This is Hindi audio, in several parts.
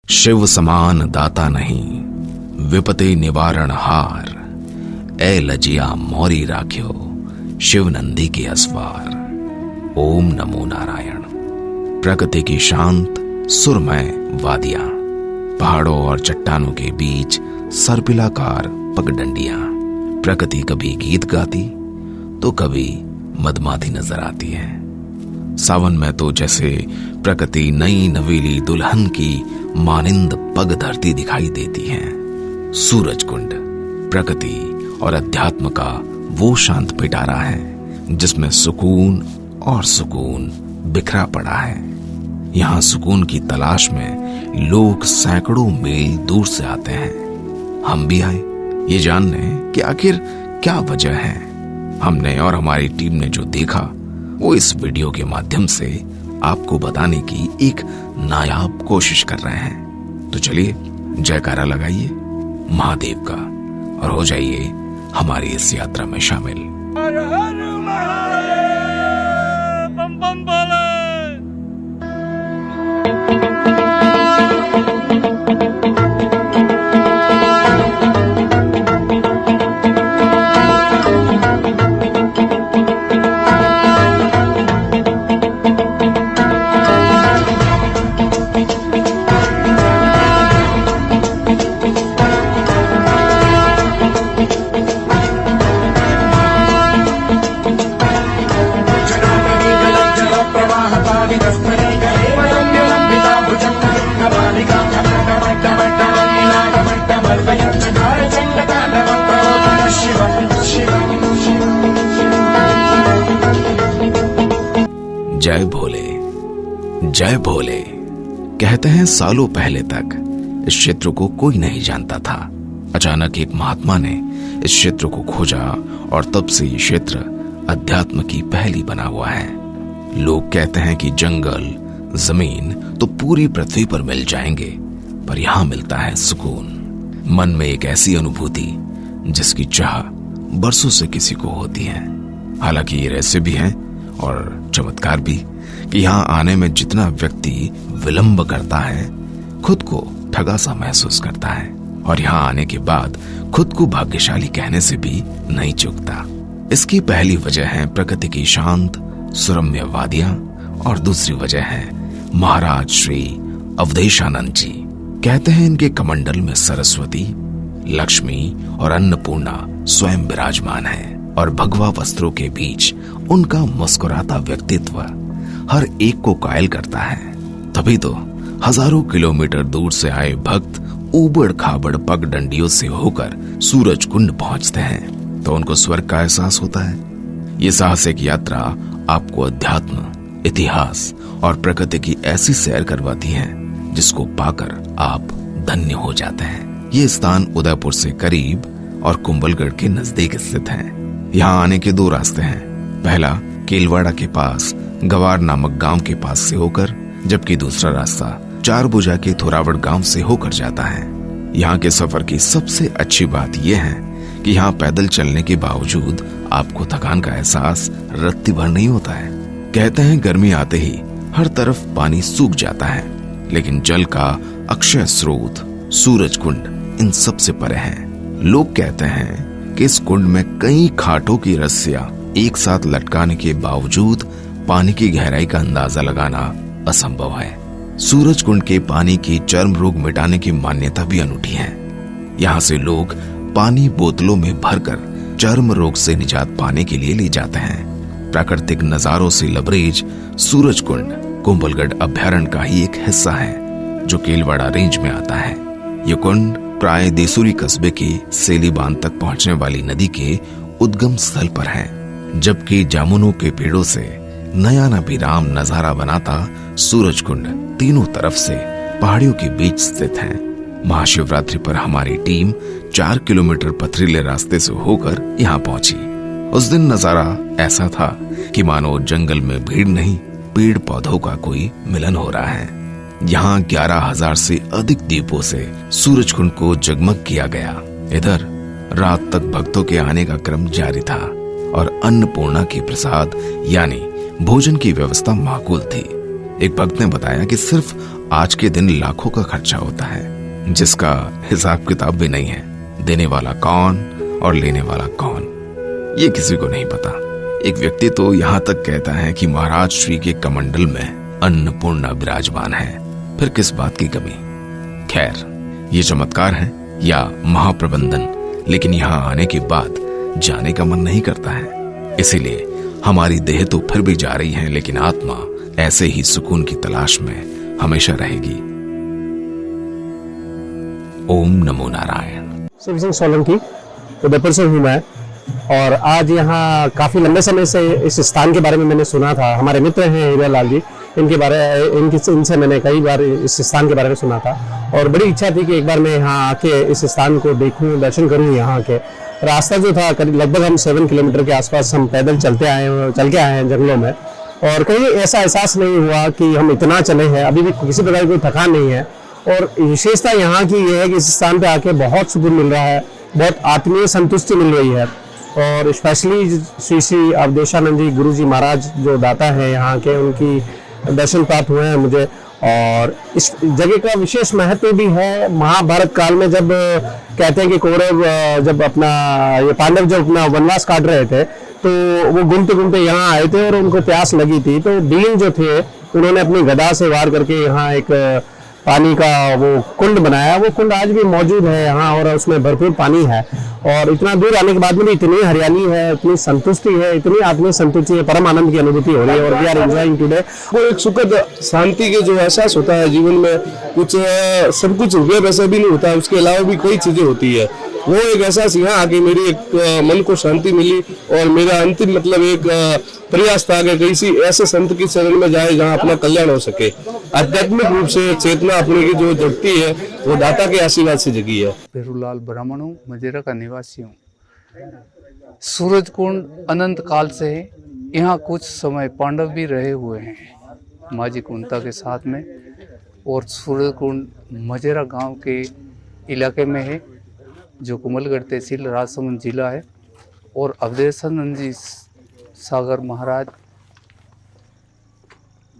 शिव समान दाता नहीं, विपत्ति निवारण हार। ए लजिया मोरी राख्यो, शिव नंदी के असवार। ओम नमो नारायण। प्रकृति की शांत सुरमय वादियां, पहाड़ों और चट्टानों के बीच सर्पिलाकार पगडंडियां। प्रकृति कभी गीत गाती तो कभी मदमाती नजर आती है। सावन में तो जैसे प्रकृति नई नवीली दुल्हन की मानिंद पग धरती दिखाई देती है। सूरज कुंड प्रकृति और अध्यात्म का वो शांत पिटारा है जिसमें सुकून और सुकून बिखरा पड़ा है। यहाँ सुकून की तलाश में लोग सैकड़ों मील दूर से आते हैं। हम भी आए ये जानने कि आखिर क्या वजह है। हमने और हमारी टीम ने जो देखा वो इस वीडियो के माध्यम से आपको बताने की एक नायाब कोशिश कर रहे हैं। तो चलिए जयकारा लगाइए महादेव का और हो जाइए हमारी इस यात्रा में शामिल। हर हर महादेव, बम बम बोले। जय भोले, जय भोले। कहते हैं सालों पहले तक इस क्षेत्र को कोई नहीं जानता था। अचानक एक महात्मा ने इस क्षेत्र को खोजा और तब से ये क्षेत्र अध्यात्म की पहली बना हुआ है। लोग कहते हैं कि जंगल जमीन तो पूरी पृथ्वी पर मिल जाएंगे, पर यहां मिलता है सुकून। मन में एक ऐसी अनुभूति जिसकी चाह बरसों से किसी को होती है। हालांकि ये रहस्य भी है और चमत्कार भी कि यहाँ आने में जितना व्यक्ति विलंब करता है खुद को ठगा सा महसूस करता है, और यहाँ आने के बाद खुद को भाग्यशाली कहने से भी नहीं चूकता। इसकी पहली वजह है प्रकृति की शांत सुरम्य वादियां और दूसरी वजह है महाराज श्री अवधेशानंद जी। कहते हैं इनके कमंडल में सरस्वती, लक्ष्मी और अन्नपूर्णा स्वयं विराजमान है और भगवा वस्त्रों के बीच उनका मुस्कुराता व्यक्तित्व हर एक को कायल करता है। तभी तो हजारों किलोमीटर दूर से आए भक्त ऊबड़ खाबड़ पगडंडियों से होकर सूरज कुंड पहुंचते हैं तो उनको स्वर्ग का एहसास होता है। ये साहसिक यात्रा आपको अध्यात्म, इतिहास और प्रकृति की ऐसी सैर करवाती है जिसको पाकर आप धन्य हो जाते हैं। ये स्थान उदयपुर से करीब और कुंभलगढ़ के नजदीक स्थित है। यहाँ आने के दो रास्ते हैं। पहला केलवाड़ा के पास गवार नामक गांव के पास से होकर, जबकि दूसरा रास्ता चारभुजा के थोरावड़ गांव से होकर जाता है। यहाँ के सफर की सबसे अच्छी बात यह है कि यहाँ पैदल चलने के बावजूद आपको थकान का एहसास रत्ती भर नहीं होता है। कहते हैं गर्मी आते ही हर तरफ पानी सूख जाता है, लेकिन जल का अक्षय स्रोत सूरज कुंड इन सब से परे है। लोग कहते हैं कि इस कुंड में कई खाटों की रस्सियां एक साथ लटकाने के बावजूद पानी की गहराई का अंदाजा लगाना असंभव है। सूरज कुंड के पानी की चर्म रोग मिटाने की मान्यता भी अनूठी है। यहाँ से लोग पानी बोतलों में भरकर चर्म रोग से निजात पाने के लिए ले जाते हैं। प्राकृतिक नजारों से लबरेज सूरज कुंड कुंभलगढ़ अभ्यारण्य का ही एक हिस्सा है जो केलवाड़ा रेंज में आता है। ये कुंड प्राय देसूरी कस्बे के सेली बांध तक पहुंचने वाली नदी के उद्गम स्थल पर है, जबकि जामुनों के पेड़ों से नया नबीराम नजारा बनाता सूरज कुंड तीनों तरफ से पहाड़ियों के बीच स्थित है। महाशिवरात्रि पर हमारी टीम 4 किलोमीटर पथरीले रास्ते से होकर यहाँ पहुंची। उस दिन नजारा ऐसा था कि मानो जंगल में भीड़ नहीं, पेड़ पौधों का कोई मिलन हो रहा है। यहाँ 11,000 से अधिक दीपों से सूरज कुंड को जगमग किया गया। इधर रात तक भक्तों के आने का क्रम जारी था और अन्नपूर्णा की प्रसाद यानी भोजन की व्यवस्था माकूल थी। एक भक्त ने बताया कि सिर्फ आज के दिन लाखों का खर्चा होता है जिसका हिसाब किताब भी नहीं है। देने वाला कौन और लेने वाला कौन, ये किसी को नहीं पता। एक व्यक्ति तो यहाँ तक कहता है कि महाराज श्री के कमंडल में अन्नपूर्णा विराजमान है, फिर किस बात की कमी। खैर, ये चमत्कार है या महाप्रबंधन, लेकिन यहाँ आने के बाद जाने का मन नहीं करता है। इसीलिए हमारी देह तो फिर भी जा रही है, लेकिन आत्मा ऐसे ही सुकून की तलाश में हमेशा रहेगी। ओम नमो नारायण। शिव सिंह सोलंकी उदयपुर से हूँ मैं, और आज यहाँ काफ़ी लंबे समय से इस स्थान के बारे में मैंने सुना था। हमारे मित्र हैं हीरा लाल जी, इनसे मैंने कई बार इस स्थान के बारे में सुना था, और बड़ी इच्छा थी कि एक बार मैं यहाँ आके इस स्थान को देखूँ, दर्शन करूँ। यहाँ के रास्ता जो था लगभग हम 7 किलोमीटर के आसपास हम पैदल चल के आए हैं जंगलों में, और कहीं ऐसा एहसास नहीं हुआ कि हम इतना चले हैं। अभी भी किसी प्रकार की कोई थकान नहीं है, और विशेषता यहाँ की ये है कि इस स्थान पे आके बहुत सुकून मिल रहा है, बहुत आत्मीय संतुष्टि मिल रही है। और स्पेशली श्री श्री अवधेशानंद जी गुरु जी महाराज जो दाता है यहाँ के, उनकी दर्शन प्राप्त हुए हैं मुझे। और इस जगह का विशेष महत्व भी है। महाभारत काल में जब कहते हैं कि कौरव जब अपना ये पांडव जब अपना वनवास काट रहे थे, तो वो घूमते घूमते यहाँ आए थे और उनको प्यास लगी थी, तो भीम जो थे उन्होंने अपनी गदा से वार करके यहाँ एक पानी का वो कुंड बनाया। वो कुंड आज भी मौजूद है यहाँ, और उसमें भरपूर पानी है। और इतना दूर आने के बाद में भी इतनी हरियाली है, इतनी संतुष्टि है, इतनी आत्मीय संतुष्टि है, परम आनंद की अनुभूति हो रही है। और वी आर एंजॉयिंग टुडे। वो एक सुखद शांति के जो एहसास होता है जीवन में, कुछ सब कुछ हुए वैसा भी नहीं होता, उसके अलावा भी कई चीजें होती है। वो एक एहसास यहाँ आके मेरी एक मन को शांति मिली, और मेरा अंतिम मतलब एक प्रयास था कि किसी ऐसे संत की शरण में जाए जहाँ अपना कल्याण हो सके। आध्यात्मिक रूप से चेतना अपने की जो जगती है वो दाता के आशीर्वाद से जगी है। पेरूलाल ब्राह्मण हूँ, मजेरा का निवासी हूँ। सूरज कुंड अनंत काल से है। यहाँ कुछ समय पांडव भी रहे हुए हैं माँ कुंता के साथ में। और सूरज कुंड मजेरा गांव के इलाके में है, जो कुमलगढ़ तहसील राजसमंद जिला है। और अवधेशानंद जी सागर महाराज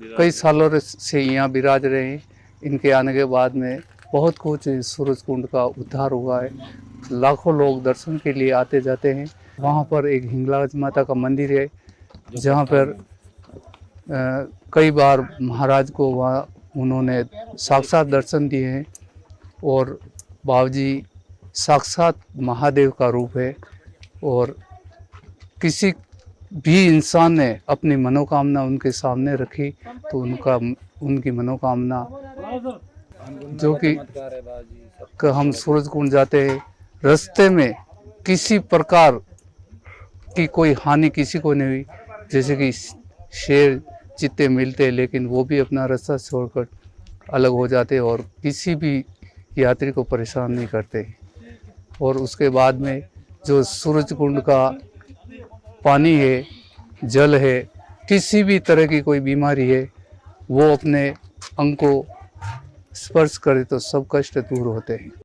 कई सालों से यहाँ विराज रहे हैं। इनके आने के बाद में बहुत कुछ सूरज कुंड का उद्धार हुआ है। लाखों लोग दर्शन के लिए आते जाते हैं। वहाँ पर एक हिंगलाज माता का मंदिर है, जहाँ पर कई बार महाराज को वहाँ उन्होंने साक्षात दर्शन दिए हैं। और बाबूजी साक्षात महादेव का रूप है, और किसी भी इंसान ने अपनी मनोकामना उनके सामने रखी तो उनकी मनोकामना, जो कि हम सूरज कुंड जाते हैं, रास्ते में किसी प्रकार की कोई हानि किसी को नहीं हुई। जैसे कि शेर चीते मिलते हैं, लेकिन वो भी अपना रास्ता छोड़कर अलग हो जाते हैं और किसी भी यात्री को परेशान नहीं करते। और उसके बाद में जो सूरज कुंड का पानी है, जल है, किसी भी तरह की कोई बीमारी है, वो अपने अंग को स्पर्श करे तो सब कष्ट दूर होते हैं।